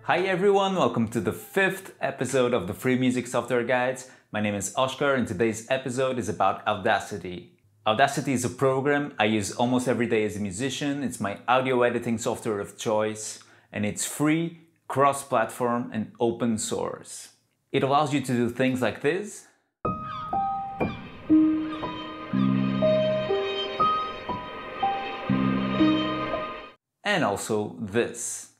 Hi everyone, welcome to the 5th episode of the Free Music Software Guides. My name is Oscar and today's episode is about Audacity. Audacity is a program I use almost every day as a musician. It's my audio editing software of choice and it's free, cross-platform and open source. It allows you to do things like this. And also this.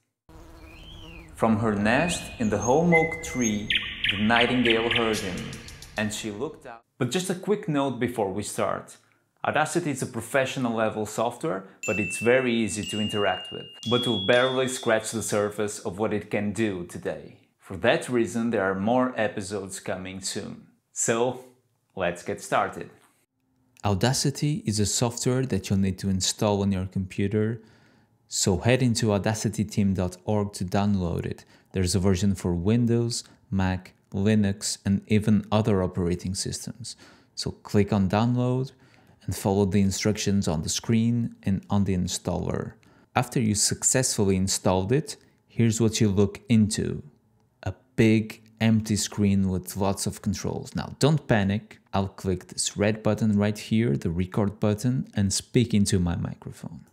From her nest in the holm oak tree, the nightingale heard him, and she looked out. But just a quick note before we start. Audacity is a professional level software, but it's very easy to interact with. But we'll barely scratch the surface of what it can do today. For that reason, there are more episodes coming soon. So, let's get started. Audacity is a software that you'll need to install on your computer. So head into audacityteam.org to download it. There's a version for Windows, Mac, Linux, and even other operating systems. So click on download and follow the instructions on the screen and on the installer. After you successfully installed it, here's what you look into. A big empty screen with lots of controls. Now don't panic. I'll click this red button right here, the record button, and speak into my microphone.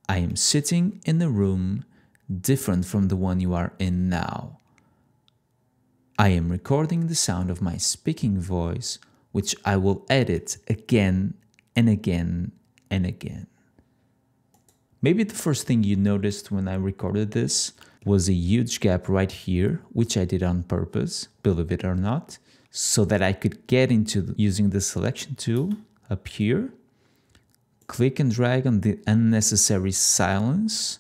I am sitting in a room different from the one you are in now. I am recording the sound of my speaking voice, which I will edit again and again and again. Maybe the first thing you noticed when I recorded this was a huge gap right here, which I did on purpose, believe it or not, so that I could get into using the selection tool up here. Click and drag on the unnecessary silence,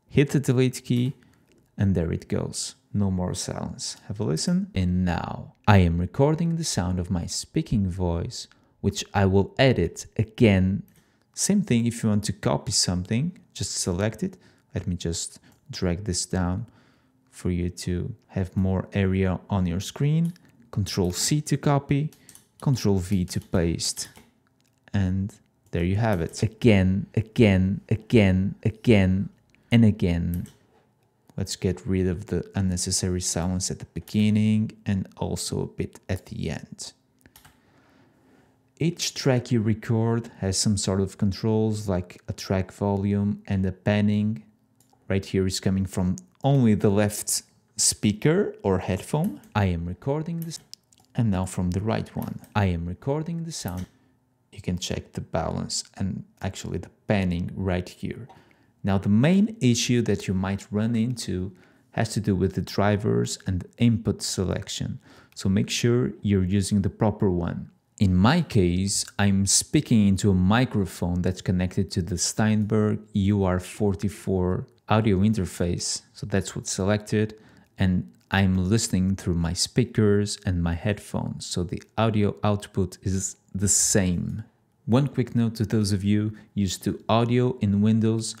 hit the delete key, and there it goes. No more silence. Have a listen. And now, I am recording the sound of my speaking voice, which I will edit again. Same thing if you want to copy something, just select it. Let me just drag this down for you to have more area on your screen. Control C to copy, Control V to paste. And there you have it. Again, again, again, again, and again. Let's get rid of the unnecessary silence at the beginning and also a bit at the end. Each track you record has some sort of controls like a track volume and a panning. Right here is coming from only the left speaker or headphone. I am recording this. And now from the right one. I am recording the sound. You can check the balance and actually the panning right here. Now the main issue that you might run into has to do with the drivers and input selection. So make sure you're using the proper one. In my case, I'm speaking into a microphone that's connected to the Steinberg UR44 audio interface. So that's what's selected. And I'm listening through my speakers and my headphones. So the audio output is the same. One quick note to those of you used to audio in Windows,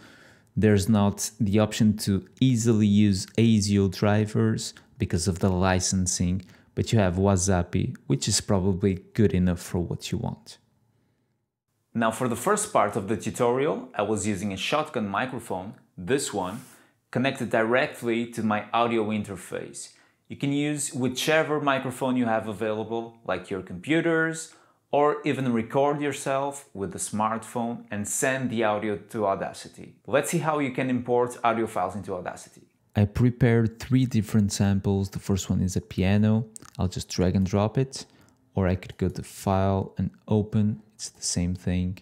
there's not the option to easily use ASIO drivers because of the licensing, but you have Audacity, which is probably good enough for what you want. Now for the first part of the tutorial, I was using a shotgun microphone, this one, connected directly to my audio interface. You can use whichever microphone you have available, like your computers, or even record yourself with a smartphone and send the audio to Audacity. Let's see how you can import audio files into Audacity. I prepared 3 different samples. The first one is a piano. I'll just drag and drop it, or I could go to File and Open. It's the same thing.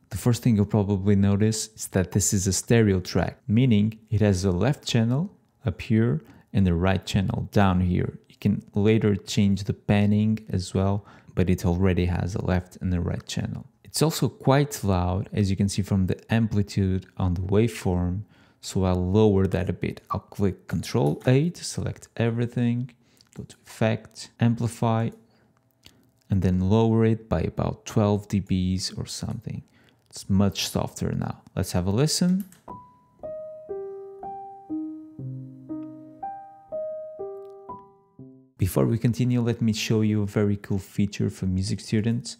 The first thing you'll probably notice is that this is a stereo track, meaning it has a left channel up here and a right channel down here. You can later change the panning as well, but it already has a left and a right channel. It's also quite loud, as you can see from the amplitude on the waveform, so I'll lower that a bit. I'll click Ctrl A to select everything, go to Effect, Amplify, and then lower it by about 12 dBs or something. It's much softer now. Let's have a listen. Before we continue, let me show you a very cool feature for music students.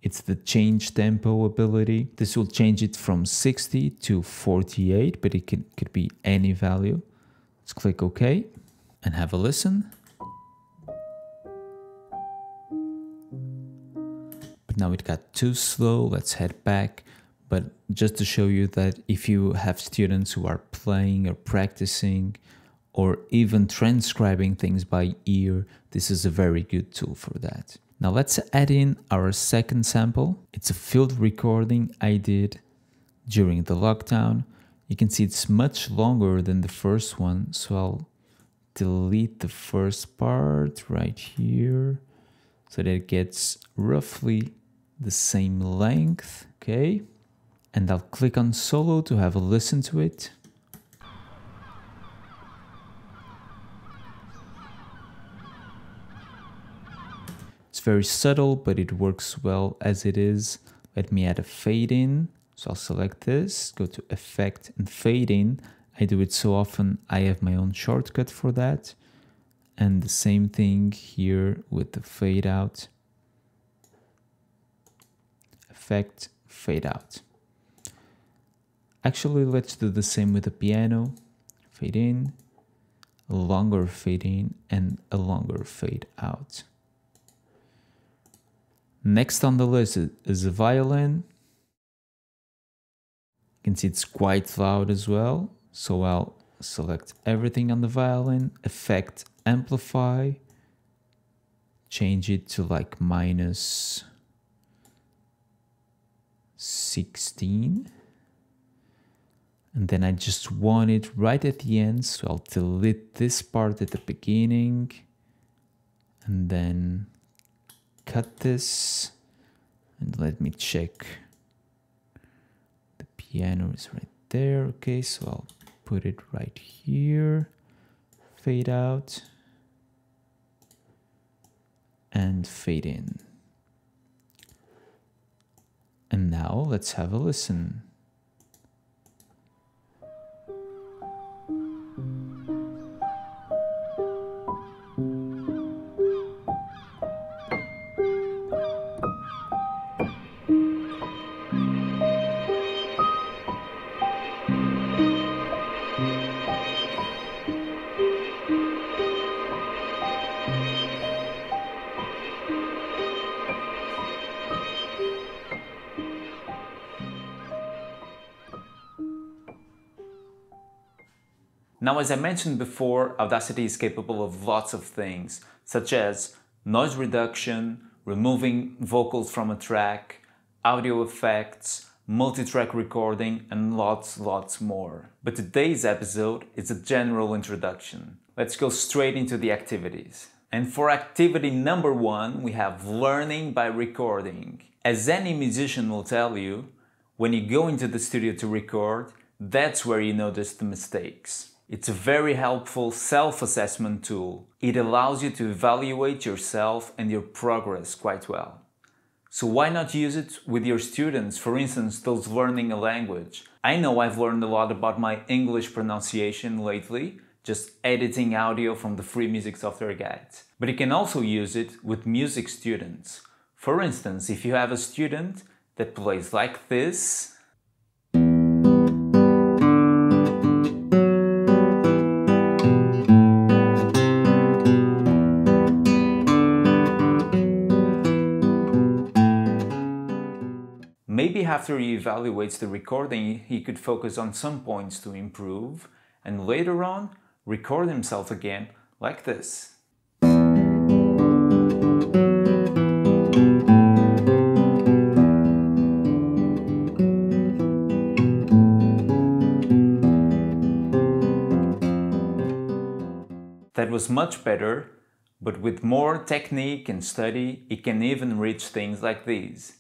It's the change tempo ability. This will change it from 60 to 48, but it could be any value. Let's click OK and have a listen. But now it got too slow. Let's head back. But just to show you that if you have students who are playing or practicing or even transcribing things by ear, this is a very good tool for that. Now let's add in our second sample. It's a field recording I did during the lockdown. You can see it's much longer than the first one, so I'll delete the first part right here so that it gets roughly the same length, okay? And I'll click on solo to have a listen to it. It's very subtle, but it works well as it is. Let me add a fade in. So I'll select this, go to Effect and Fade in. I do it so often, I have my own shortcut for that. And the same thing here with the fade out. Effect, fade out. Actually, let's do the same with the piano. Fade in, a longer fade in, and a longer fade out. Next on the list is a violin. You can see it's quite loud as well. So I'll select everything on the violin, Effect, Amplify, change it to like minus 16. And then I just want it right at the end, so I'll delete this part at the beginning and then cut this, and let me check. The piano is right there. Okay, so I'll put it right here, fade out and fade in. And now let's have a listen. Now, as I mentioned before, Audacity is capable of lots of things, such as noise reduction, removing vocals from a track, audio effects, multi-track recording, and lots more. But today's episode is a general introduction. Let's go straight into the activities. And for activity number 1, we have learning by recording. As any musician will tell you, when you go into the studio to record, that's where you notice the mistakes. It's a very helpful self-assessment tool. It allows you to evaluate yourself and your progress quite well. So why not use it with your students, for instance, those learning a language? I know I've learned a lot about my English pronunciation lately, just editing audio from the free music software guides. But you can also use it with music students. For instance, if you have a student that plays like this, maybe after he evaluates the recording, he could focus on some points to improve, and later on, record himself again like this. That was much better, but with more technique and study, it can even reach things like these.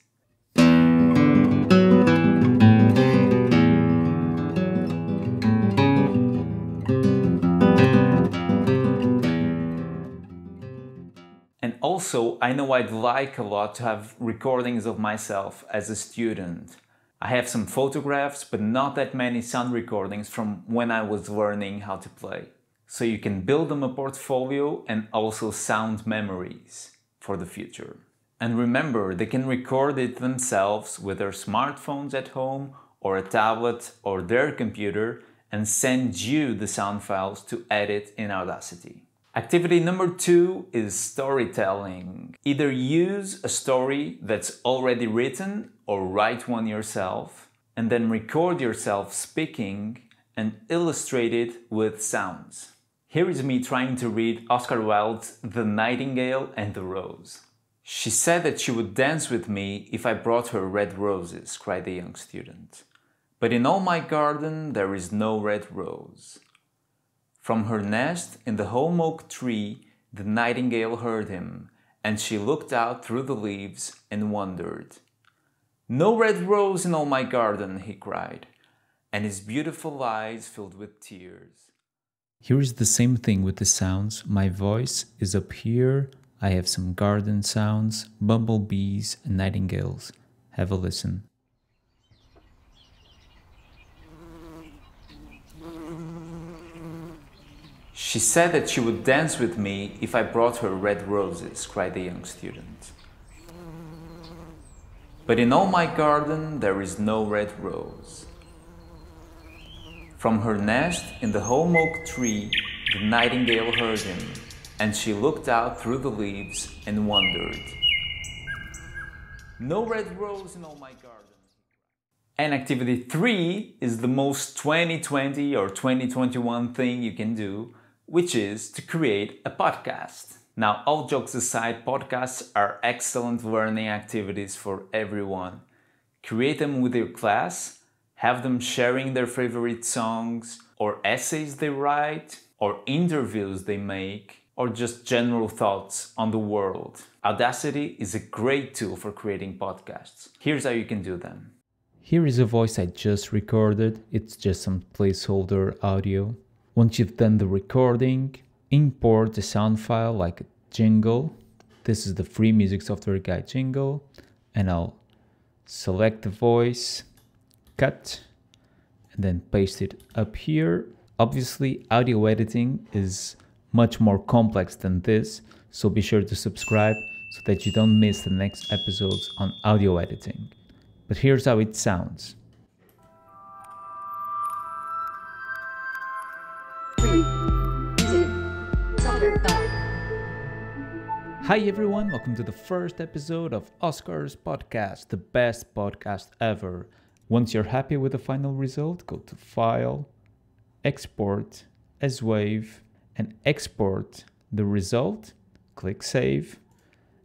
And also, I know I'd like a lot to have recordings of myself as a student. I have some photographs, but not that many sound recordings from when I was learning how to play. So you can build them a portfolio and also sound memories for the future. And remember, they can record it themselves with their smartphones at home or a tablet or their computer and send you the sound files to edit in Audacity. Activity number 2 is storytelling. Either use a story that's already written or write one yourself and then record yourself speaking and illustrate it with sounds. Here is me trying to read Oscar Wilde's The Nightingale and the Rose. "She said that she would dance with me if I brought her red roses," cried the young student. "But in all my garden there is no red rose." From her nest in the holm oak tree, the nightingale heard him, and she looked out through the leaves and wondered. "No red rose in all my garden," he cried, and his beautiful eyes filled with tears. Here is the same thing with the sounds. My voice is up here. I have some garden sounds, bumblebees and nightingales. Have a listen. "She said that she would dance with me if I brought her red roses," cried the young student. "But in all my garden there is no red rose." From her nest in the holm oak tree, the nightingale heard him, and she looked out through the leaves and wondered. "No red rose in all my garden." And activity 3 is the most 2020 or 2021 thing you can do, which is to create a podcast. Now, all jokes aside, podcasts are excellent learning activities for everyone. Create them with your class, have them sharing their favorite songs, or essays they write, or interviews they make, or just general thoughts on the world. Audacity is a great tool for creating podcasts. Here's how you can do them. Here is a voice I just recorded. It's just some placeholder audio. Once you've done the recording, import the sound file like a jingle. This is the free music software guide jingle. And I'll select the voice, cut, and then paste it up here. Obviously, audio editing is much more complex than this, so be sure to subscribe so that you don't miss the next episodes on audio editing. But here's how it sounds. Hi everyone, welcome to the first episode of Oscar's podcast, the best podcast ever. Once you're happy with the final result, go to File, Export as WAV, and export the result, click Save,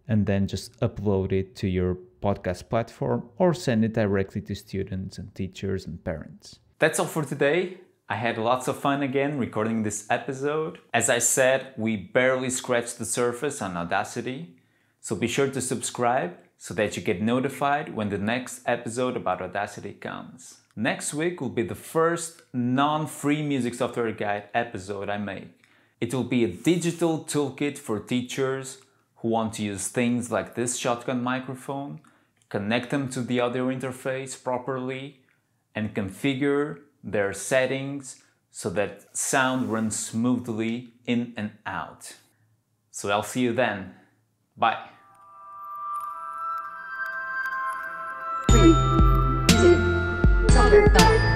and then just upload it to your podcast platform or send it directly to students and teachers and parents. That's all for today. I had lots of fun again recording this episode. As I said, we barely scratched the surface on Audacity, so be sure to subscribe so that you get notified when the next episode about Audacity comes. Next week will be the first non-free music software guide episode I make. It will be a digital toolkit for teachers who want to use things like this shotgun microphone, connect them to the audio interface properly, and configure their settings so that sound runs smoothly in and out. So I'll see you then. Bye. 3, 2, 1.